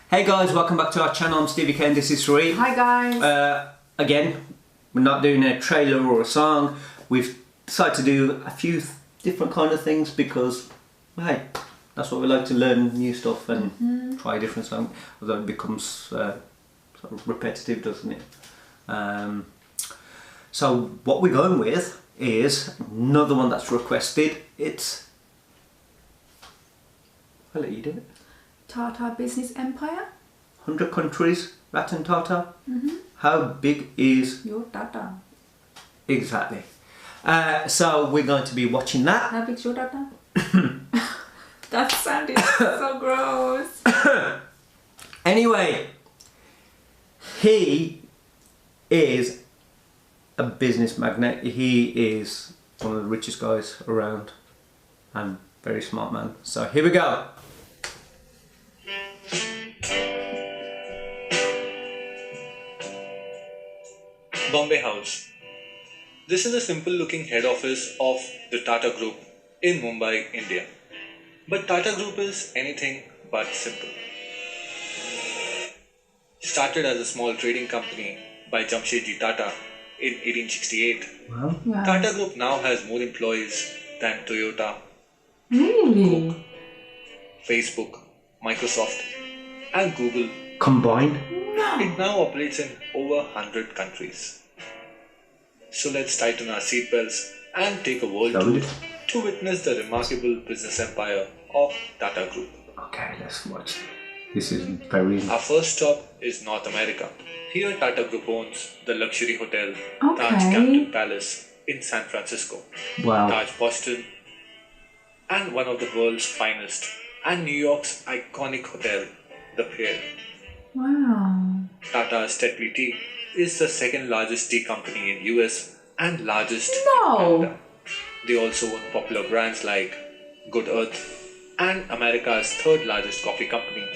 Hey guys, welcome back to our channel. I'm Stevie K and this is Sri. Hi guys. Again, we're not doing a trailer or a song. We've decided to do a few different kind of things because, hey, that's what we like to learn new stuff and try different songs. Although it becomes sort of repetitive, doesn't it? So what we're going with is another one that's requested. I'll let you do it. TATA Business Empire. 100 countries, Ratan TATA. How big is Your Tata. exactly? So we're going to be watching that. How big's your Tata? That sounded so gross. Anyway, he is a business magnate. He is one of the richest guys around and very smart man. So here we go. Bombay House. This is a simple looking head office of the Tata Group in Mumbai, India. But Tata Group is anything but simple. Started as a small trading company by Jamshedji Tata in 1868, Wow. Tata Group now has more employees than Toyota, Really? Facebook, Microsoft, and Google. Combined. It now operates in over 100 countries. So let's tighten our seatbelts and take a world Lovely. tour to witness the remarkable business empire of Tata Group. Okay, let's watch. This is very. Our first stop is North America. Here Tata Group owns the luxury hotel Taj Okay. Campton Palace in San Francisco, Wow. Taj Boston, and one of the world's finest, and New York's iconic hotel, the Pier. Wow. Tata's Tetley Tea is the second largest tea company in US and largest in No. Canada. They also own popular brands like Good Earth and America's third largest coffee company,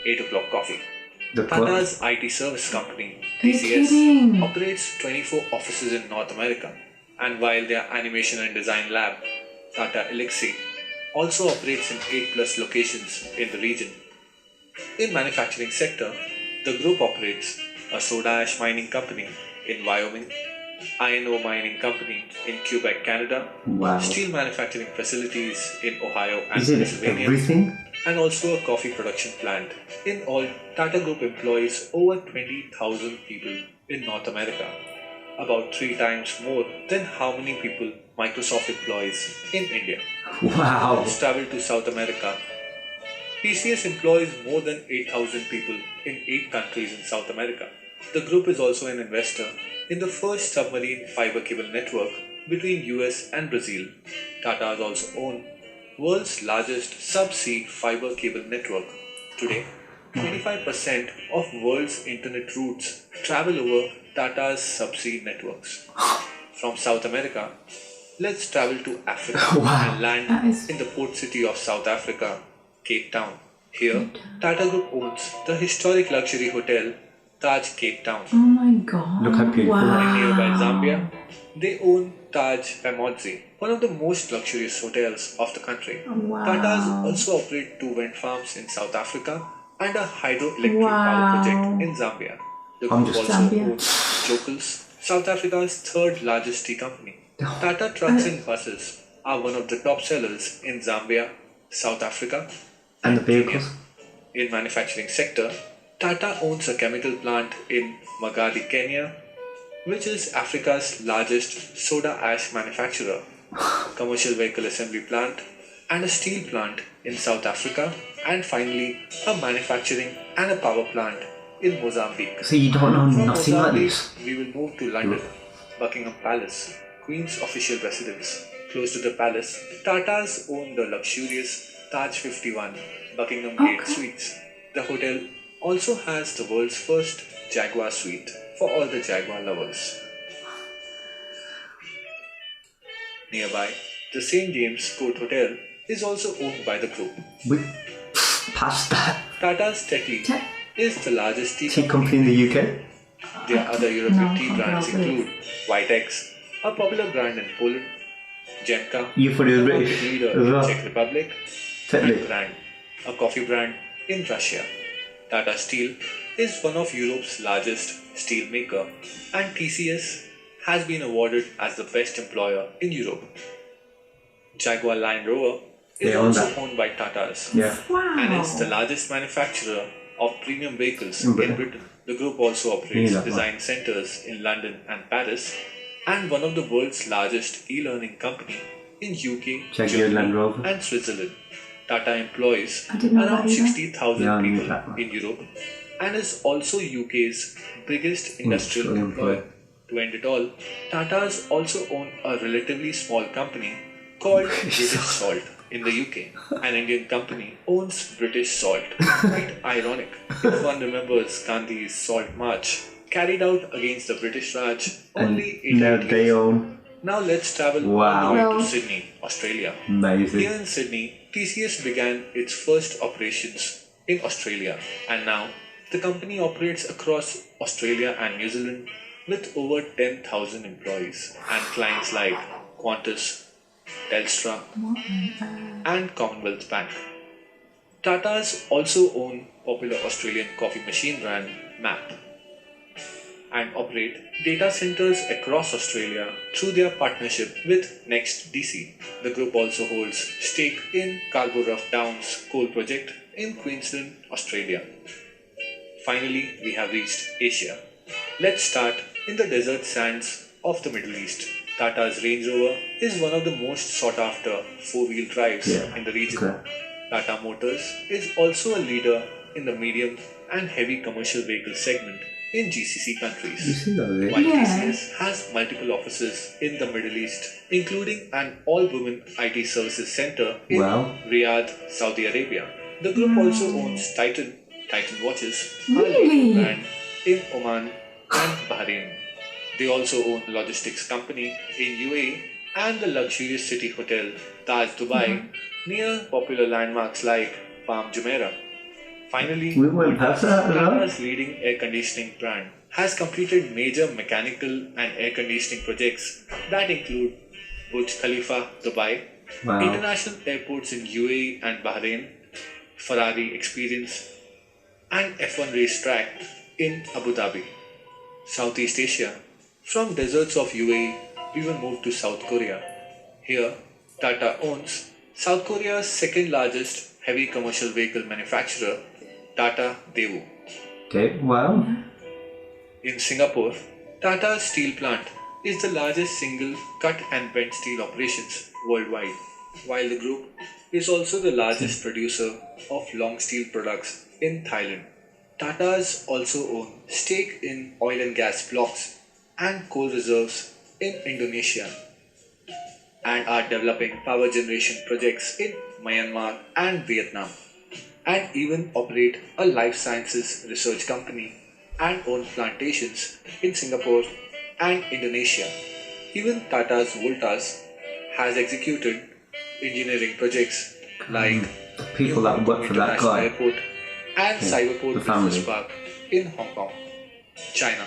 8 O'Clock Coffee. The Tata's IT service company, Are you TCS, kidding? operates 24 offices in North America. And while their animation and design lab, Tata Elixir, also operates in 8 plus locations in the region. In manufacturing sector, the group operates a soda ash mining company in Wyoming, iron ore mining company in Quebec, Canada, Wow. steel manufacturing facilities in Ohio and Is it Pennsylvania, everything? and also a coffee production plant. In all, Tata Group employs over 20,000 people in North America, about 3 times more than how many people Microsoft employs in India. Wow. Let's travel to South America. TCS employs more than 8,000 people in 8 countries in South America. The group is also an investor in the first submarine fiber cable network between US and Brazil. Tata has also owned world's largest subsea fiber cable network. Today, 25% of world's internet routes travel over Tata's subsea networks. From South America, let's travel to Africa Wow. and land That is- in the port city of South Africa, Cape Town. Here, Tata Group owns the historic luxury hotel Taj Cape Town. Oh my god. Look how beautiful. Wow. In nearby Zambia, they own Taj Pamodzi, one of the most luxurious hotels of the country. Wow. Tatas also operate 2 wind farms in South Africa and a hydroelectric power project in Zambia. The I'm group just- also Zambia. owns Jokels, South Africa's third largest tea company. Tata trucks and buses are one of the top sellers in Zambia, South Africa, And the Kenya. vehicles? In manufacturing sector, Tata owns a chemical plant in Magadi, Kenya, which is Africa's largest soda ash manufacturer, commercial vehicle assembly plant, and a steel plant in South Africa, and finally a manufacturing and a power plant in Mozambique. So you don't know From nothing like Mozambique, this? we will move to London, Buckingham Palace, Queen's official residence. Close to the palace, Tatas own the luxurious Taj 51 Buckingham Gate Okay. Suites. The hotel also has the world's first Jaguar suite for all the Jaguar lovers. Nearby, the St. James Court Hotel is also owned by the group. We past that. Tata's Tetley is the largest Tea company in the UK? Their other European No, tea can't brands help it. include Whitex, a popular brand in Poland, Jenka, You thought it was a British market leader as in well. Czech Republic, Tetley. and Brand, a coffee brand in Russia. Tata Steel is one of Europe's largest steel maker, and TCS has been awarded as the best employer in Europe. Jaguar Land Rover is They own also that. owned by Tatas Yeah. and is the Wow. largest manufacturer of premium vehicles In in Britain. Britain. The group also operates Yeah, design centers in London and Paris, and one of the world's largest e-learning company in UK, Jaguar Land Germany Rover. and Switzerland. Tata employs I didn't know that around either. 60,000 Yeah, I knew people that one. in Europe and is also UK's biggest industrial Industrial employer. employer. To end it all, Tatas also own a relatively small company called British Salt in the UK. An Indian company owns British Salt. Quite ironic if one remembers Gandhi's Salt March carried out against the British Raj only 88 Now years. they own. Now let's travel all Wow. the way Wow. to Sydney, Australia. Amazing. Here in Sydney, TCS began its first operations in Australia, and now the company operates across Australia and New Zealand with over 10,000 employees and clients like Qantas, Telstra, and Commonwealth Bank. Tatas also own popular Australian coffee machine brand MAP and operate data centers across Australia through their partnership with NextDC. The group also holds stake in Scarborough Downs coal project in Queensland, Australia. Finally, we have reached Asia. Let's start in the desert sands of the Middle East. Tata's Range Rover is one of the most sought after four-wheel drives in the region. Okay. Tata Motors is also a leader in the medium and heavy commercial vehicle segment in GCC You countries. see that, is it? While Yeah. TCS has multiple offices in the Middle East, including an all-women IT services center in Wow. Riyadh, Saudi Arabia. The group also owns Titan watches, a Really? leading brand in Oman and Bahrain. They also own a logistics company in UAE and the luxurious city hotel Taj Dubai near popular landmarks like Palm Jumeirah. Finally, We went past that as well. Tata's leading air conditioning brand has completed major mechanical and air conditioning projects that include Burj Khalifa, Dubai, Wow. international airports in UAE and Bahrain, Ferrari Experience, and F1 racetrack in Abu Dhabi. Southeast Asia. From deserts of UAE, we will move to South Korea. Here, Tata owns South Korea's second largest heavy commercial vehicle manufacturer, Tata Daewoo. Okay, wow. In Singapore, Tata's steel plant is the largest single cut and bent steel operations worldwide, while the group is also the largest producer of long steel products in Thailand. Tatas also own stake in oil and gas blocks and coal reserves in Indonesia and are developing power generation projects in Myanmar and Vietnam, and even operate a life sciences research company and own plantations in Singapore and Indonesia. Even Tata's Voltas has executed engineering projects like The people that work for that International guy. Airport and Yeah, Cyberport the Business family. Park in Hong Kong, China.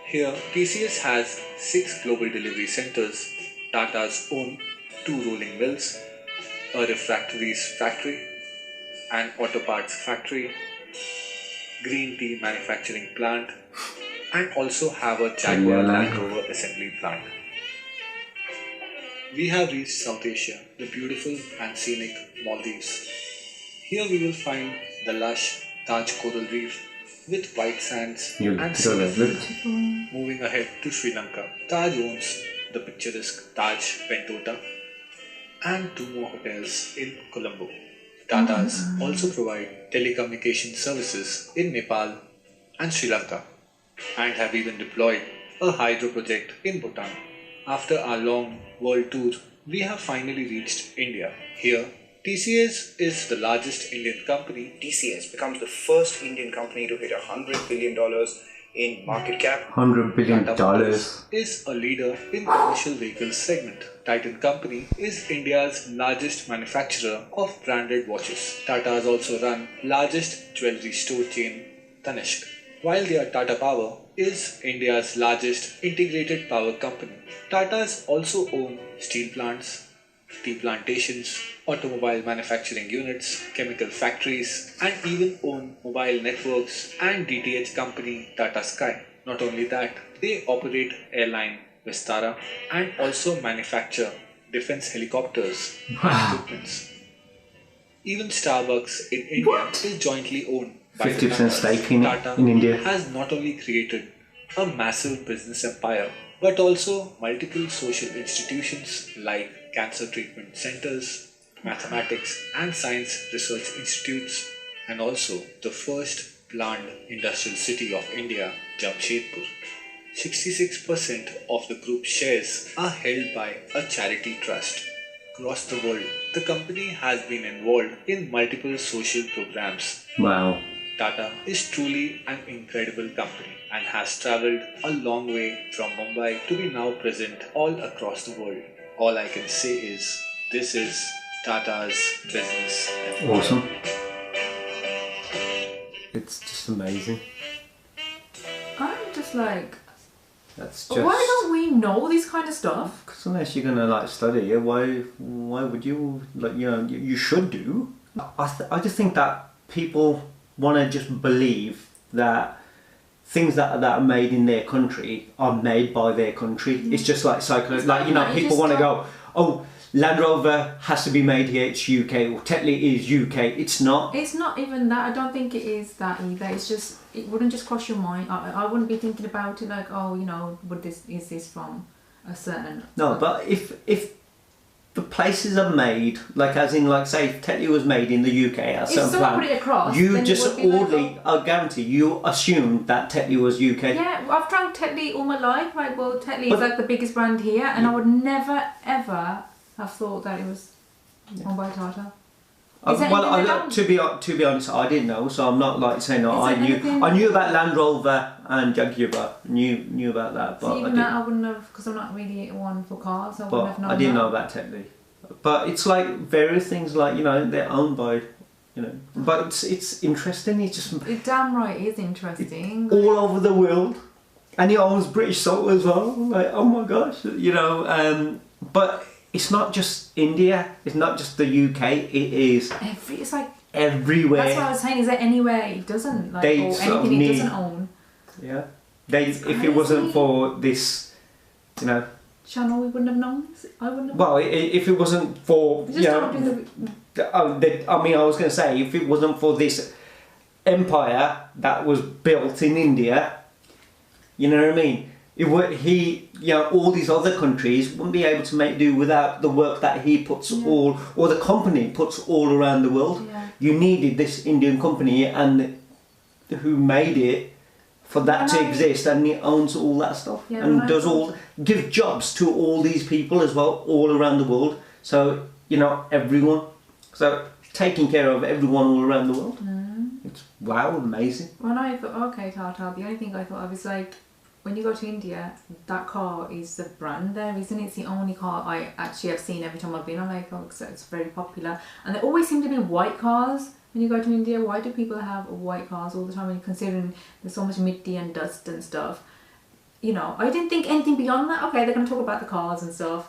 Here, TCS has 6 global delivery centers. Tata's own 2 rolling mills, a refractories factory, an auto parts factory, green tea manufacturing plant, and also have a Jaguar Land Rover assembly plant. We have reached South Asia, the beautiful and scenic Maldives. Here we will find the lush Taj coral reef with white sands You and go there, sea. look. Moving ahead to Sri Lanka, Taj owns the picturesque Taj Bentota and 2 more hotels in Colombo. Tatas also provide telecommunication services in Nepal and Sri Lanka and have even deployed a hydro project in Bhutan. After our long world tour, we have finally reached India. Here, TCS is the largest Indian company. TCS becomes the first Indian company to hit $100 billion in market cap. $100 billion. Tata Motors is a leader in commercial vehicles segment. Titan Company is India's largest manufacturer of branded watches. Tata has also run largest jewelry store chain Tanishq, while their Tata Power is India's largest integrated power company. Tatas also own steel plants, tea plantations, automobile manufacturing units, chemical factories, and even own mobile networks and DTH company Tata Sky. Not only that, they operate airline Vistara and also manufacture defense helicopters and equipments. Even Starbucks in India is jointly owned by the 50% Tatas. stake in Tata India. has not only created a massive business empire, but also multiple social institutions like cancer treatment centers, mathematics and science research institutes, and also the first planned industrial city of India, Jamshedpur. 66% of the group's shares are held by a charity trust. Across the world, the company has been involved in multiple social programs. Wow. Tata is truly an incredible company and has traveled a long way from Mumbai to be now present all across the world. All I can say is, this is Tata's business empire. Awesome. It's just amazing. I'm just like, That's just. why don't we know this kind of stuff? Because unless you're gonna like study it, why would you like you should do? I just think that people want to just believe that things that are made in their country are made by their country. It's just like psychology. Like people want to go, oh, Land Rover has to be made here. It's UK. Or Tetley is UK. It's not. It's not even that. I don't think it is that either. It's just, it wouldn't just cross your mind. I wouldn't be thinking about it like, oh, is this from a certain... No, but if the places are made, like as in like say Tetley was made in the UK at If some someone point, put it across, you then just it would be orderly, I guarantee you assumed that Tetley was UK. Yeah, I've drank Tetley all my life. Like, well, Tetley But- is like the biggest brand here, and I would never ever have thought that it was owned by Tata. Is there Well, anything they don't? to be honest, I didn't know, so I'm not like saying no. Is there anything- I knew about Land Rover and Jaguar. Knew about that, but So I even didn't. that, I wouldn't have, because I'm not really one for cars. I wouldn't have But known I didn't that. know about Tetley. But it's like various things, like they're owned by, But it's interesting. It's just It damn right is interesting. all over the world, and he owns British Salt as well. Like, oh my gosh, But it's not just India. It's not just the UK. It is It's like, everywhere. that's what I was saying. Is there anywhere it doesn't like, They or sort of anything it need- doesn't own? Yeah. If it crazy. wasn't for this, Channel, we wouldn't have known this. I wouldn't have. Well, if it wasn't for They just don't do the- I was going to say, if it wasn't for this empire that was built in India, you know what I mean? It would all these other countries wouldn't be able to make do without the work that he puts or the company puts all around the world. Yeah. You needed this Indian company and who made it for that to exist, and he owns all that stuff and gives jobs to all these people as well, all around the world. So everyone. So taking care of everyone all around the world. It's amazing. When I thought, okay, Tata, the only thing I thought of is like, when you go to India, that car is the brand there, isn't it? It's the only car I actually have seen every time I've been. I'm like, oh, so it's very popular. And there always seem to be white cars when you go to India. Why do people have white cars all the time when you're considering there's so much mitti and dust and stuff? I didn't think anything beyond that. Okay, they're going to talk about the cars and stuff.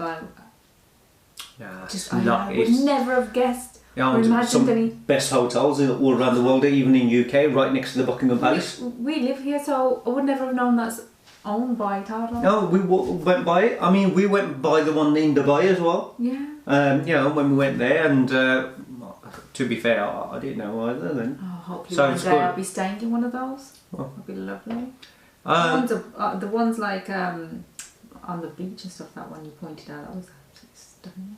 Yeah, I would never have guessed or imagined some any... best hotels all around the world, even in UK, right next to the Buckingham Palace. We live here, so I would never have known that's owned by Tata. No, we went by it. I mean, we went by the one in Dubai as well. Yeah. When we went there, and to be fair, I didn't know either then. Oh, hopefully So one it's day good. I'll be staying in one of those. Oh. That'd be lovely. The Um, ones like on the beach and stuff. That one you pointed out, that was stunning.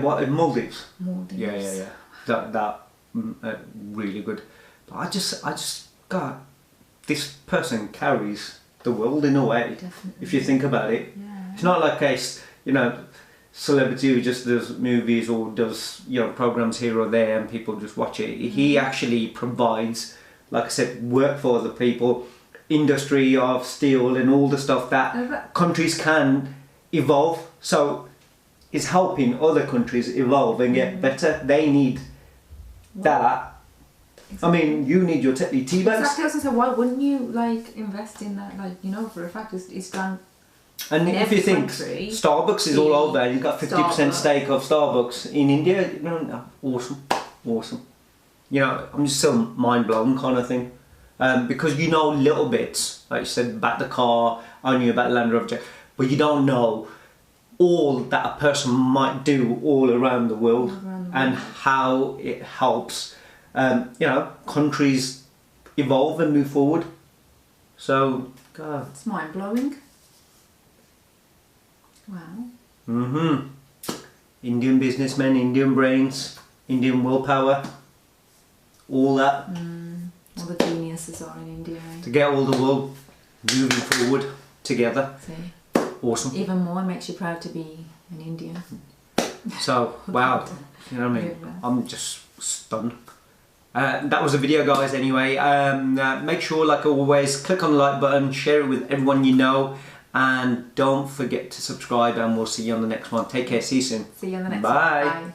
What in Maldives? Maldives. Yeah. That really good. But I just got this person carries the world in a way. Definitely. If you think about it, Yeah. it's not like a celebrity who just does movies or does programs here or there and people just watch it. He actually provides, like I said, work for other people, industry of steel and all the stuff that countries can evolve. So it's helping other countries evolve and get better. They need that. Exactly. I mean, you need your tea bags. Exactly. I was gonna say, why wouldn't you invest in that? For a fact, it's done And in if you every think country, Starbucks is all tea, over, you've got 50% Starbucks. stake of Starbucks in India. You know, awesome. You know, I'm just so mind blown kind of thing, because you know little bits, like you said, about the car, I knew about Land Rover, but you don't know all that a person might do all around the world, and how it helps, you know, countries evolve and move forward. So, God. It's mind blowing. Wow. Indian businessmen, Indian brains, Indian willpower, all that. All the geniuses are in India. To get all the world moving forward together. See, Awesome. even more makes you proud to be an Indian. So, wow. You know what I mean? Yeah. I'm just stunned. That was the video, guys, anyway. Make sure, like always, click on the like button, share it with everyone you know, and don't forget to subscribe, and we'll see you on the next one. Take care, see you soon. See you on the next Bye. one. Bye.